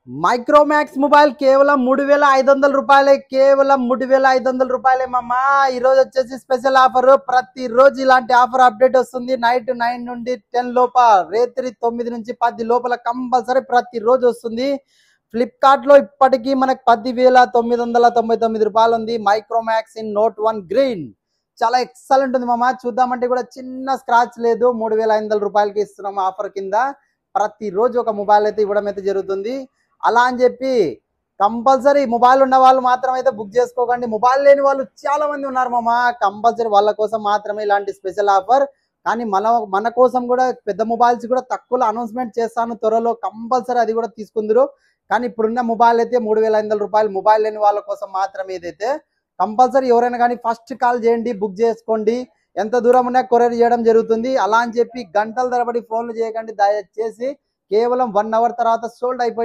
Micromax mobile కేవలం 3,500 రూపాయలే. కేవలం 3,500 రూపాయలే మామా. ఈ రోజు వచ్చేసి స్పెషల్ ఆఫర్. ప్రతిరోజు ఇలాంటి ఆఫర్ అప్డేట్ వస్తుంది. నైట్ 9 నుండి 10 లోపల, రాత్రి 9 నుంచి 10 లోపల కంపల్సరీ ప్రతిరోజు వస్తుంది. ఫ్లిప్కార్ట్ లో ఇప్పటికీ మనకు 10,999 రూపాయలు ఉంది. మైక్రోమాక్స్ ఇన్ నోట్ 1 గ్రీన్ చాలా ఎక్సలెంట్ ఉంది మామా. చూద్దామంటే కూడా చిన్న స్క్రాచ్ లేదు. 3,500 రూపాయలకి ఇస్తున్నాము ఆఫర్ కింద. ప్రతిరోజు ఒక మొబైల్ అయితే ఇవ్వడం అయితే జరుగుతుంది. అలా అని చెప్పి కంపల్సరీ మొబైల్ ఉన్న వాళ్ళు మాత్రం అయితే బుక్ చేసుకోకండి. మొబైల్ లేని వాళ్ళు చాలా మంది ఉన్నారు మామ. కంపల్సరీ వాళ్ళ కోసం మాత్రమే ఇలాంటి స్పెషల్ ఆఫర్. కానీ మన కోసం కూడా పెద్ద మొబైల్స్ కూడా తక్కువలో అనౌన్స్మెంట్ చేస్తాను త్వరలో. కంపల్సరీ అది కూడా తీసుకుందరు. కానీ ఇప్పుడున్న మొబైల్ అయితే 3,500 రూపాయలు. మొబైల్ లేని వాళ్ళ కోసం మాత్రమే ఇదైతే. కంపల్సరీ ఎవరైనా కానీ ఫస్ట్ కాల్ చేయండి, బుక్ చేసుకోండి. ఎంత దూరం ఉన్నా కొరియర్ చేయడం జరుగుతుంది. అలా అని చెప్పి గంటల తరబడి ఫోన్లు చేయకండి దయచేసి. కేవలం 1 అవర్ తర్వాత సోల్డ్ అయిపోయి